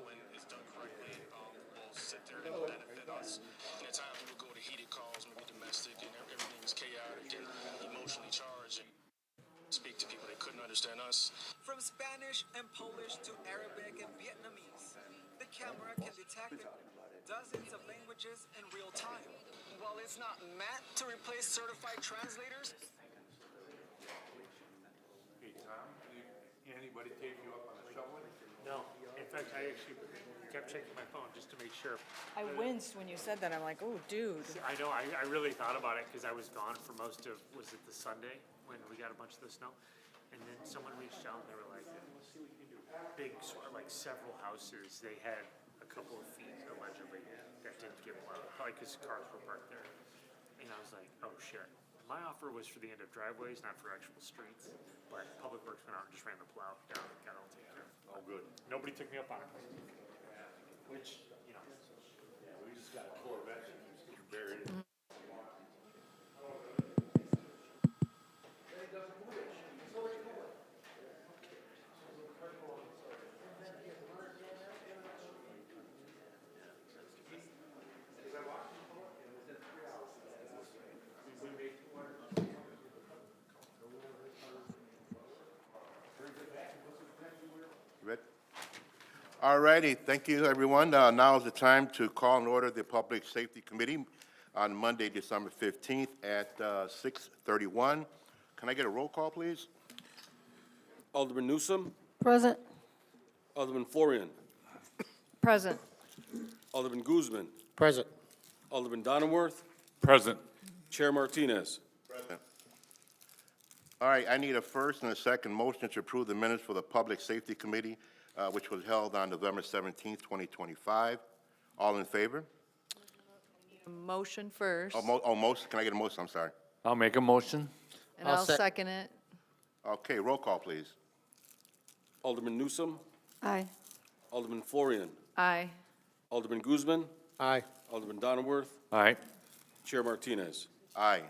When it's done correctly, will sit there and benefit us. And at times we will go to heated calls, maybe domestic, and everything is chaotic and emotionally charged. And speak to people that couldn't understand us. From Spanish and Polish to Arabic and Vietnamese, the camera can detect dozens of languages in real time. While it's not meant to replace certified translators. Hey, Tom, anybody take you up on the shovel? No. In fact, I actually kept checking my phone just to make sure. I winced when you said that. I'm like, oh, dude. I know, I really thought about it because I was gone for most of, was it the Sunday when we got a bunch of the snow? And then someone reached out and they were like, let's see what you can do. Big, like several houses, they had a couple of feet allegedly that didn't get plowed, probably because cars were parked there. And I was like, oh shit. My offer was for the end of driveways, not for actual streets. But Public Works went out and just ran the plow down and got it all taken care of. Oh, good. Nobody took me up on it. Which, you know. Yeah, we just got a Corvette and buried it. All righty, thank you, everyone. Now is the time to call and order the Public Safety Committee on Monday, December 15th at 6:31. Can I get a roll call, please? Alderman Newsom. Present. Alderman Florian. Present. Alderman Guzman. Present. Alderman Donenworth. Present. Chair Martinez. Present. All right, I need a first and a second motion to approve the minutes for the Public Safety Committee, which was held on November 17th, 2025. All in favor? A motion first, Motion. Can I get a motion? I'm sorry. I'll make a motion. and I'll second it. Okay, roll call, please. Alderman Newsom. Aye. Alderman Florian. Aye. Alderman Guzman. Aye. Alderman Donenworth. Aye. Chair Martinez. Aye.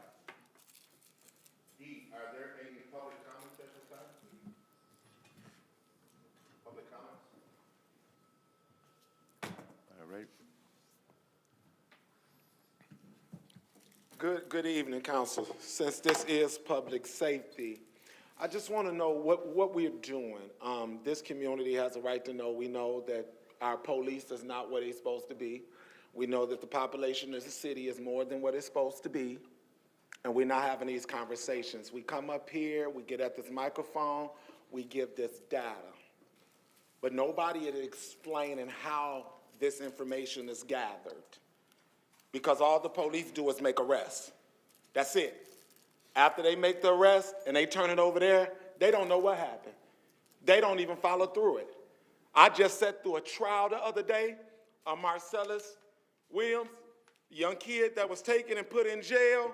D, are there any public comments at this time? Public comments? All right. Good evening, Council. Since this is public safety, I just want to know what we're doing. This community has a right to know. We know that our police is not what it's supposed to be. We know that the population of the city is more than what it's supposed to be. And we're not having these conversations. We come up here, we get at this microphone, we give this data. But nobody is explaining how this information is gathered. Because all the police do is make arrests. That's it. After they make the arrest and they turn it over there, they don't know what happened. They don't even follow through it. I just sat through a trial the other day of Marcellus Williams, young kid that was taken and put in jail.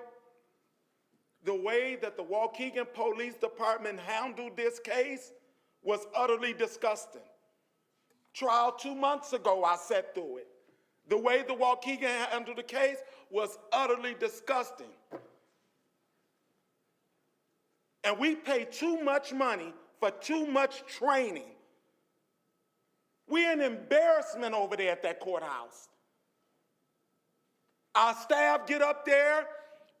The way that the Waukegan Police Department handled this case was utterly disgusting. Trial 2 months ago, I sat through it. The way the Waukegan handled the case was utterly disgusting. And we pay too much money for too much training. We're an embarrassment over there at that courthouse. Our staff get up there,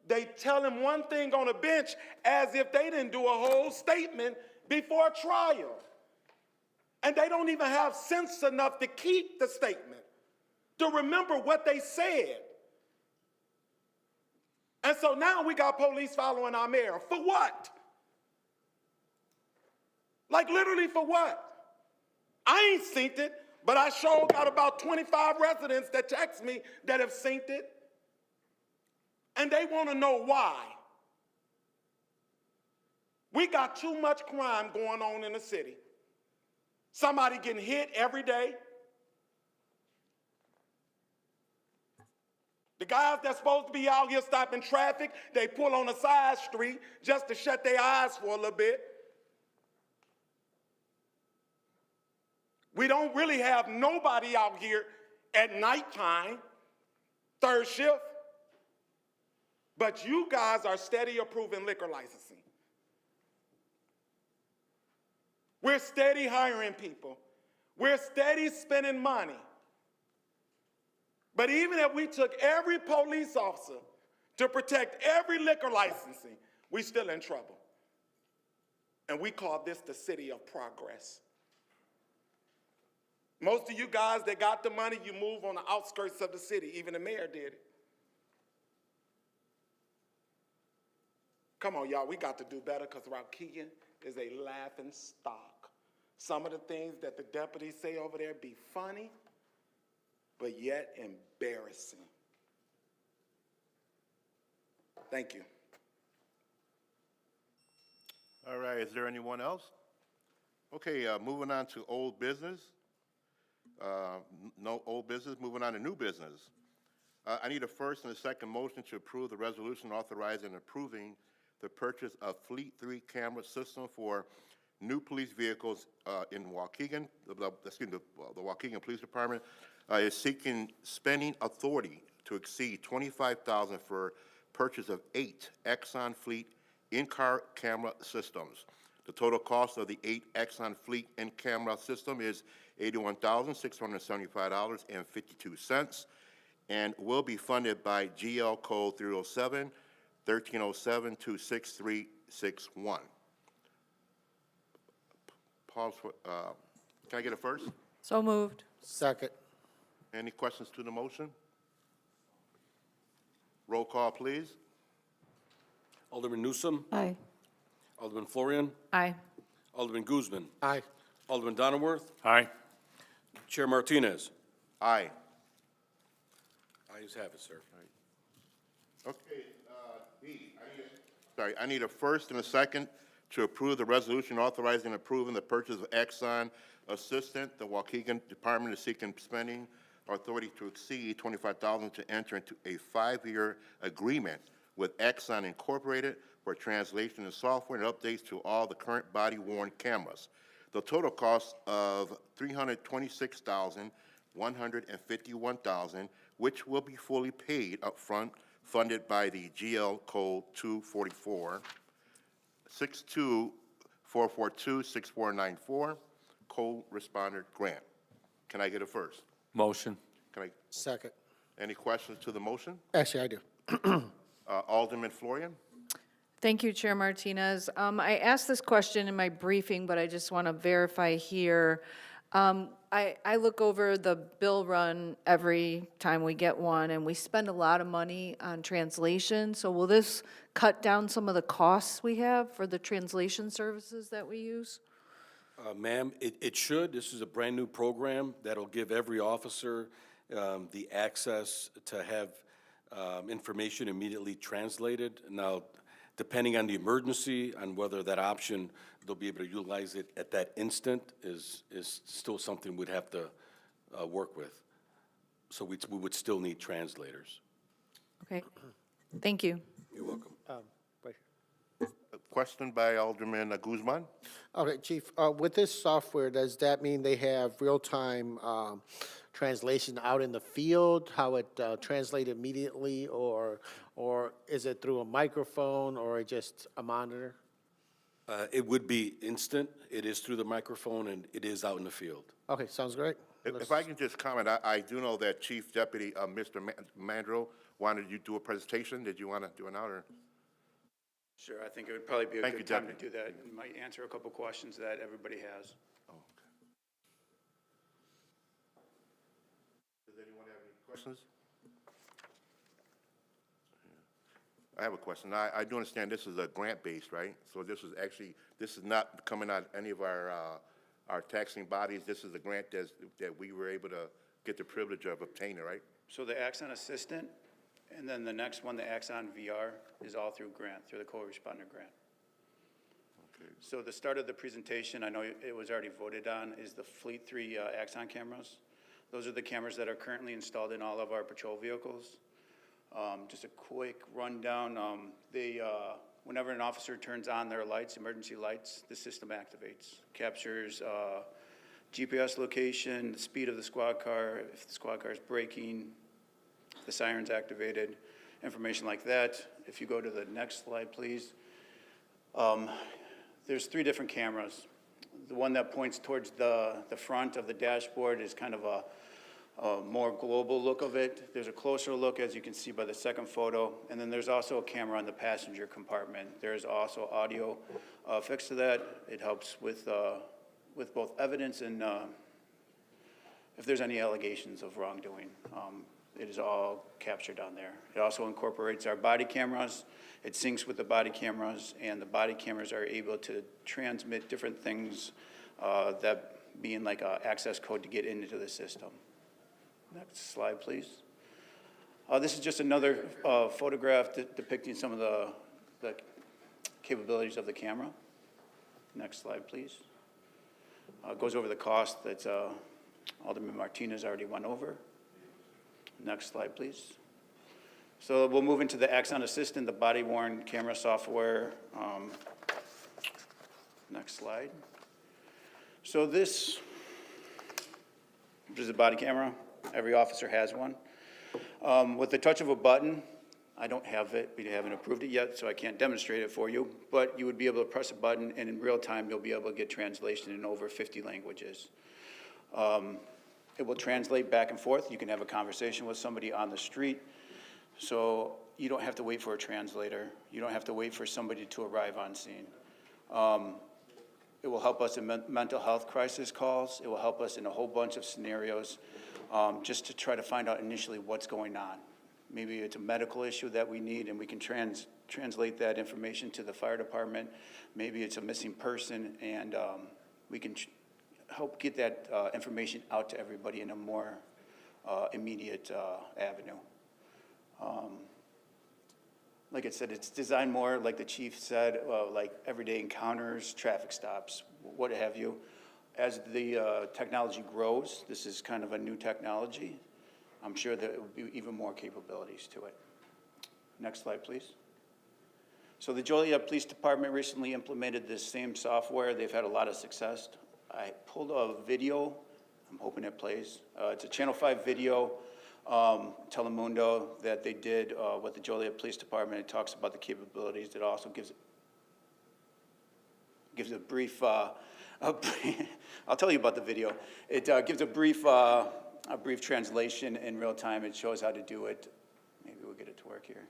they tell them one thing on a bench as if they didn't do a whole statement before trial. And they don't even have sense enough to keep the statement, to remember what they said. And so now we got police following our mayor. For what? Like literally for what? I ain't seen it, but I sure got about 25 residents that text me that have seen it. And they want to know why. We got too much crime going on in the city. Somebody getting hit every day. The guys that's supposed to be out here stopping traffic, they pull on a side street just to shut their eyes for a little bit. We don't really have nobody out here at nighttime, third shift. But you guys are steady approving liquor licensing. We're steady hiring people. We're steady spending money. But even if we took every police officer to protect every liquor licensing, we're still in trouble. And we call this the city of progress. Most of you guys that got the money, you move on the outskirts of the city. Even the mayor did it. Come on, y'all, we got to do better because Waukegan is a laughing stock. Some of the things that the deputies say over there be funny, but yet embarrassing. Thank you. All right, is there anyone else? Okay, moving on to old business. No old business, moving on to new business. I need a first and a second motion to approve the resolution authorizing and approving the purchase of Fleet 3 camera system for new police vehicles in Waukegan. The Waukegan Police Department is seeking spending authority to exceed $25,000 for purchase of 8 Exxon Fleet in-car camera systems. The total cost of the 8 Exxon Fleet in-camera system is $81,675.52 and will be funded by GL Code 307-1307-26361. Pause for, can I get a first? So moved. Second. Any questions to the motion? Roll call, please. Alderman Newsome. Aye. Alderman Florian. Aye. Alderman Guzman. Aye. Alderman Donnerworth. Aye. Chair Martinez. Aye. Ayes have it, sir. Okay, I need a first and a second to approve the resolution authorizing and approving the purchase of Exxon Assistant. The Waukegan Department is seeking spending authority to exceed $25,000 to enter into a 5-year agreement with Exxon Incorporated for translation and software and updates to all the current body-worn cameras. The total cost of $326,151,000, which will be fully paid up front, funded by the GL Code 244-62-442-6494 Co-Responder Grant. Can I get a first? Motion. Can I? Second. Any questions to the motion? Actually, I do. Alderman Florian? Thank you, Chair Martinez. I asked this question in my briefing, but I just want to verify here. I look over the bill run every time we get one, and we spend a lot of money on translation. So will this cut down some of the costs we have for the translation services that we use? Ma'am, it should. This is a brand-new program that'll give every officer the access to have information immediately translated. Now, depending on the emergency, on whether that option, they'll be able to utilize it at that instant is still something we'd have to work with. So we would still need translators. Okay, thank you. You're welcome. Right. A question by Alderman Guzman. Okay, Chief, with this software, does that mean they have real-time translation out in the field, how it translates immediately, or is it through a microphone or just a monitor? It would be instant. It is through the microphone, and it is out in the field. Okay, sounds great. If I can just comment, I do know that Chief Deputy Mr. Mandro wanted you to do a presentation. Did you want to do it now, or? Sure, I think it would probably be a Thank you, good time to Deputy. do that. It might answer a couple questions that everybody has. Oh, okay. Does anyone have any questions? I have a question. I do understand this is a grant-based, right? So this is not coming out of any of our taxing bodies. This is a grant that we were able to get the privilege of obtaining, right? So the Axon Assistant, and then the next one, the Axon VR, is all through grant, through the co-responder grant. Okay. So the start of the presentation, I know it was already voted on, is the Fleet 3 Axon cameras. Those are the cameras that are currently installed in all of our patrol vehicles. Just a quick rundown, whenever an officer turns on their lights, emergency lights, the system activates, captures GPS location, the speed of the squad car, if the squad car is braking, the siren's activated, information like that. If you go to the next slide, please. There's 3 different cameras. The one that points towards the front of the dashboard is kind of a more global look of it. There's a closer look, as you can see by the second photo, and then there's also a camera on the passenger compartment. There's also audio fixed to that. It helps with both evidence and if there's any allegations of wrongdoing. It is all captured on there. It also incorporates our body cameras. It syncs with the body cameras, and the body cameras are able to transmit different things, that being like an access code to get into the system. Next slide, please. This is just another photograph depicting some of the capabilities of the camera. Next slide, please. Goes over the cost that Alderman Martinez already went over. Next slide, please. So we'll move into the Axon Assistant, the body-worn camera software. Next slide. So this is a body camera. Every officer has one. With the touch of a button, I don't have it, we haven't approved it yet, so I can't demonstrate it for you, but you would be able to press a button, and in real time, you'll be able to get translation in over 50 languages. It will translate back and forth. You can have a conversation with somebody on the street, so you don't have to wait for a translator. You don't have to wait for somebody to arrive on scene. It will help us in mental health crisis calls. It will help us in a whole bunch of scenarios, just to try to find out initially what's going on. Maybe it's a medical issue that we need, and we can translate that information to the fire department. Maybe it's a missing person, and we can help get that information out to everybody in a more immediate avenue. Like I said, it's designed more, like the chief said, like everyday encounters, traffic stops, what have you. As the technology grows, this is kind of a new technology. I'm sure there will be even more capabilities to it. Next slide, please. So the Joliet Police Department recently implemented this same software. They've had a lot of success. I pulled a video. I'm hoping it plays. It's a Channel 5 video, Telemundo, that they did with the Joliet Police Department. It talks about the capabilities. It also gives a brief, I'll tell you about the video. It gives a brief translation in real time. It shows how to do it. Maybe we'll get it to work here.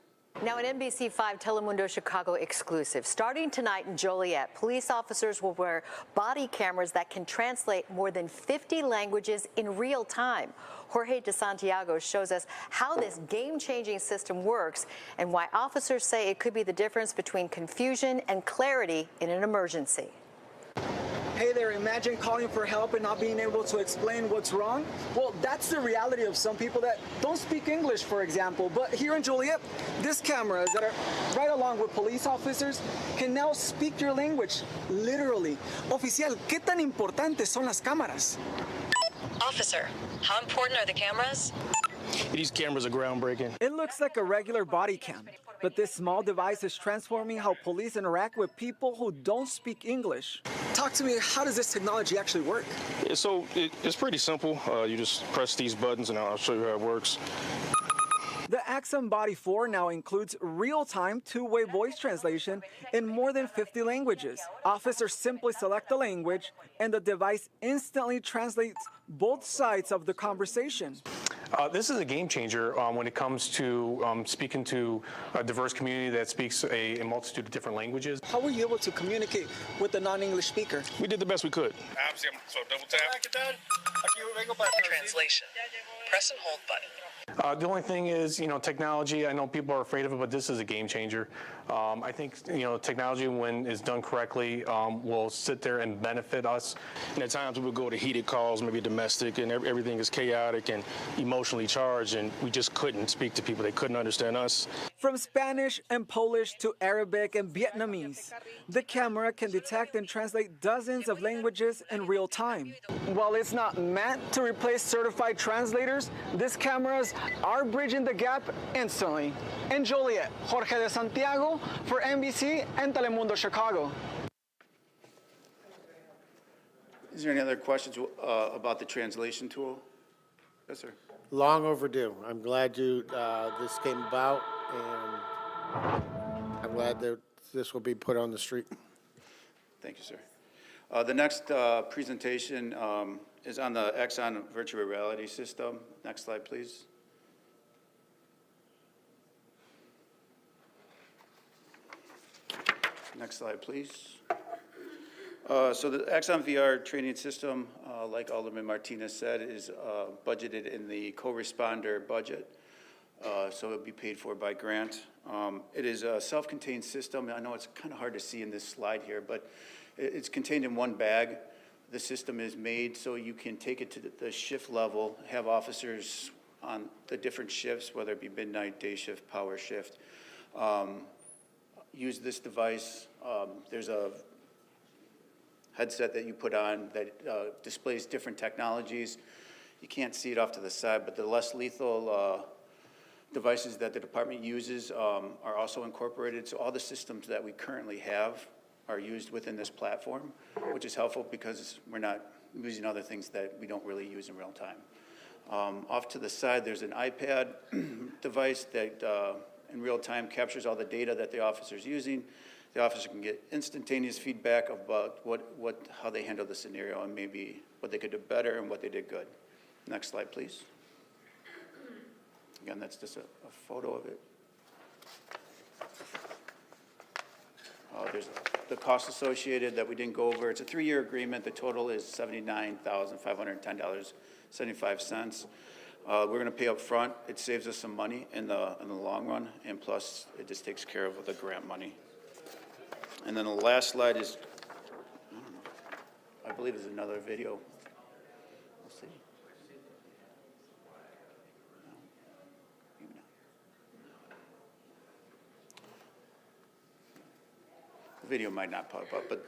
Now, an NBC5 Telemundo Chicago exclusive. Starting tonight in Joliet, police officers will wear body cameras that can translate more than 50 languages in real time. Jorge de Santiago shows us how this game-changing system works and why officers say it could be the difference between confusion and clarity in an emergency. Hey there, imagine calling for help and not being able to explain what's wrong. Well, that's the reality of some people that don't speak English, for example. But here in Joliet, these cameras that are right along with police officers can now speak your language, literally. Oficial, ¿qué tan importantes son las cámaras? Officer, how important are the cameras? These cameras are groundbreaking. It looks like a regular body cam, but this small device is transforming how police interact with people who don't speak English. Talk to me, how does this technology actually work? Yeah, so it's pretty simple. You just press these buttons and I'll show you how it works. The Axon Body 4 now includes real-time two-way voice translation in more than 50 languages. Officers simply select the language and the device instantly translates both sides of the conversation. This is a game changer when it comes to speaking to a diverse community that speaks a multitude of different languages. How were you able to communicate with the non-English speaker? We did the best we could. So double tap. Translation. Press and hold button. The only thing is, technology, I know people are afraid of it, but this is a game changer. I think, technology, when it's done correctly, will sit there and benefit us. And at times we would go to heated calls, maybe domestic, and everything is chaotic and emotionally charged, and we just couldn't speak to people. They couldn't understand us. From Spanish and Polish to Arabic and Vietnamese, the camera can detect and translate dozens of languages in real time. While it's not meant to replace certified translators, these cameras are bridging the gap instantly. In Joliet, Jorge de Santiago for NBC and Telemundo Chicago. Is there any other questions about the translation tool? Yes, sir. Long overdue. I'm glad this came about, and I'm glad that this will be put on the street. Thank you, sir. The next presentation is on the Exxon virtual reality system. Next slide, please. Next slide, please. So the Exxon VR training system, like Alderman Martinez said, is budgeted in the co-responder budget. So it'll be paid for by grant. It is a self-contained system. I know it's kind of hard to see in this slide here, but it's contained in one bag. The system is made so you can take it to the shift level, have officers on the different shifts, whether it be midnight, day shift, power shift, use this device. There's a headset that you put on that displays different technologies. You can't see it off to the side, but the less lethal devices that the department uses are also incorporated. So all the systems that we currently have are used within this platform, which is helpful because we're not using other things that we don't really use in real time. Off to the side, there's an iPad device that in real time captures all the data that the officer's using. The officer can get instantaneous feedback about how they handled the scenario and maybe what they could do better and what they did good. Next slide, please. Again, that's just a photo of it. There's the cost associated that we didn't go over. It's a 3-year agreement. The total is $79,510.75. We're going to pay up front. It saves us some money in the long run, and plus it just takes care of the grant money. And then the last slide is, I believe is another video. We'll see. No, maybe not. The video might not pop up, but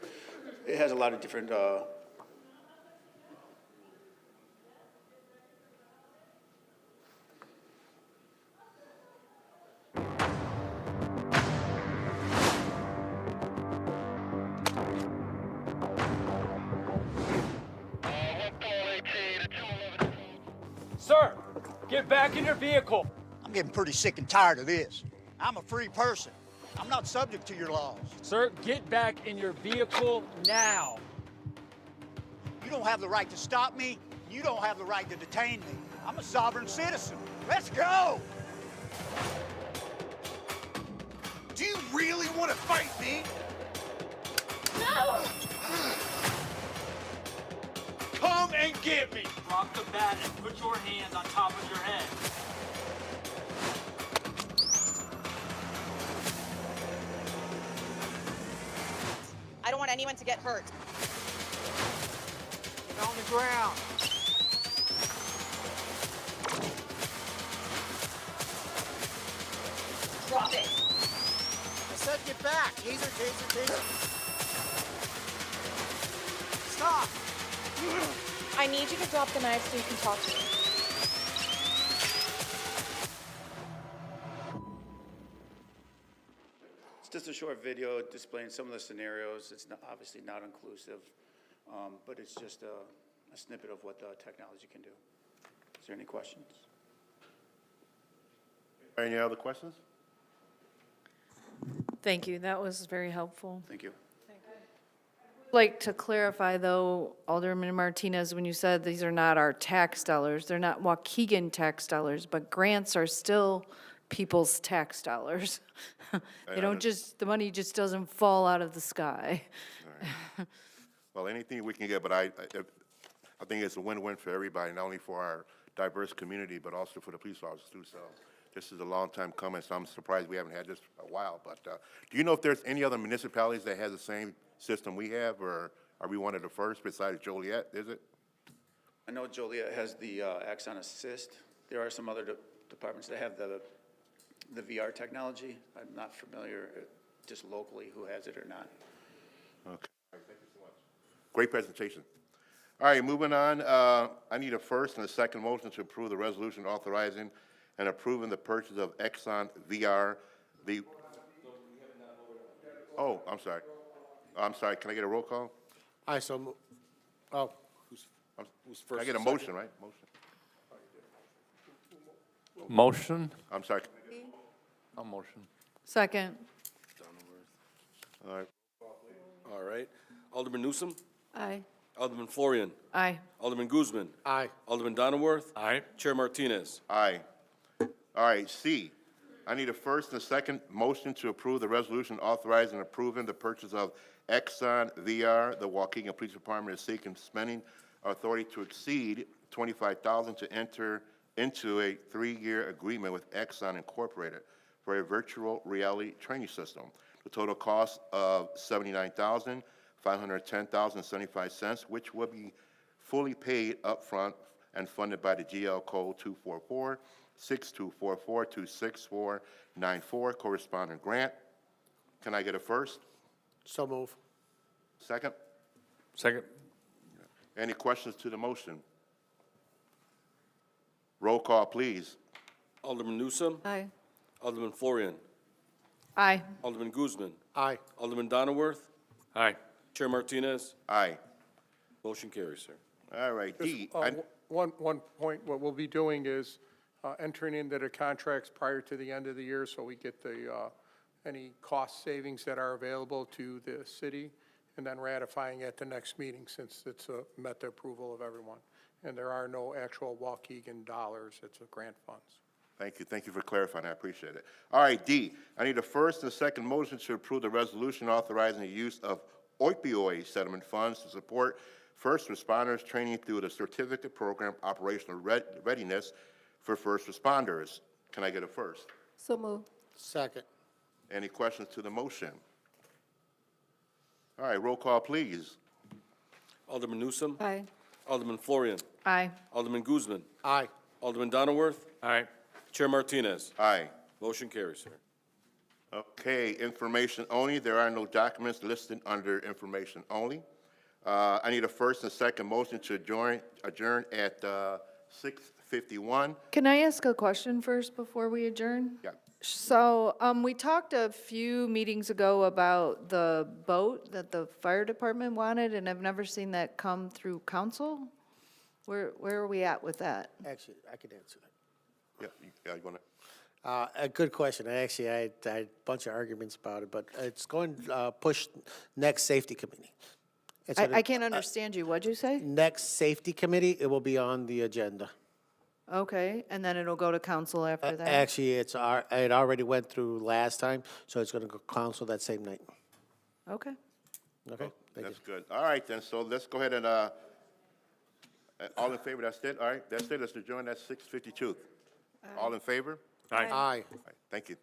it has a lot of different Sir, get back in your vehicle. I'm getting pretty sick and tired of this. I'm a free person. I'm not subject to your laws. Sir, get back in your vehicle now. You don't have the right to stop me. You don't have the right to detain me. I'm a sovereign citizen. Let's go! Do you really want to fight me? No! Come and get me! Drop the bat and put your hands on top of your head. I don't want anyone to get hurt. Get on the ground. Drop it. I said get back. Taser, taser, taser. Stop. I need you to drop the knife so you can talk to me. It's just a short video displaying some of the scenarios. It's obviously not inclusive, but it's just a snippet of what the technology can do. Is there any questions? Any other questions? Thank you. That was very helpful. Thank you. I'd like to clarify, though, Alderman Martinez, when you said these are not our tax dollars, they're not Waukegan tax dollars, but grants are still people's tax dollars. They don't just, the money just doesn't fall out of the sky. Right. Well, anything we can get, but I think it's a win-win for everybody, not only for our diverse community, but also for the police officers too. So this is a long time coming, so I'm surprised we haven't had this a while. But do you know if there's any other municipalities that has the same system we have, or are we one of the first besides Joliet, is it? I know Joliet has the Axon Assist. There are some other departments that have the VR technology. I'm not familiar just locally who has it or not. Okay. Thank you so much. Great presentation. All right, moving on. I need a first and a second motion to approve the resolution authorizing and approving the purchase of Exxon VR. Oh, I'm sorry. I'm sorry. Can I get a roll call? I so, oh. Who's first? Can I get a motion, right? Motion. Motion? I'm sorry. I'll motion. Second. All right. All right. Alderman Newsom? Aye. Alderman Florian. Aye. Alderman Guzman. Aye. Alderman Donnerworth. Aye. Chair Martinez. Aye. All right, C, I need a first and a second motion to approve the resolution authorizing and approving the purchase of Exxon VR. The Waukegan Police Department is seeking spending authority to exceed $25,000 to enter into a 3-year agreement with Exxon Incorporated for a virtual reality training system. The total cost of $79,510.75, which will be fully paid upfront and funded by the GL Code 244-6244-26494 corresponding grant. Can I get a first? So move. Second? Second. Any questions to the motion? Roll call, please. Alderman Newsome. Aye. Alderman Florian. Aye. Alderman Guzman. Aye. Alderman Donnerworth. Aye. Chair Martinez. Aye. Motion carries, sir. All right, D. One point, what we'll be doing is entering into the contracts prior to the end of the year, so we get the, any cost savings that are available to the city, and then ratifying at the next meeting, since it's met the approval of everyone. And there are no actual Waukegan dollars, it's a grant funds. Thank you. Thank you for clarifying. I appreciate it. All right, D. I need a first and a second motion to approve the resolution authorizing the use of opioid settlement funds to support first responders training through the certificate program operational readiness for first responders. Can I get a first? So moved. Second. Any questions to the motion? All right, roll call, please. Alderman Newsome. Aye. Alderman Florian. Aye. Alderman Guzman. Aye. Alderman Donnerworth. Aye. Chair Martinez. Aye. Motion carries, sir. Okay, information only. There are no documents listed under information only. I need a first and second motion to adjourn at 6:51. Can I ask a question first before we adjourn? Yeah. So, we talked a few meetings ago about the boat that the fire department wanted, and I've never seen that come through council. Where are we at with that? Actually, I could answer that. Yeah, you want to? A good question. I had a bunch of arguments about it, but it's going to push next safety committee. I can't understand you. What'd you say? Next safety committee, it will be on the agenda. Okay, and then it'll go to council after that? Actually, it already went through last time, so it's going to go council that same night. Okay. Okay, thank you. That's good. All right, then, so let's go ahead and, all in favor, that's it? All right, that's it. Let's adjourn at 6:52. All in favor? Aye. Aye. All right, thank you.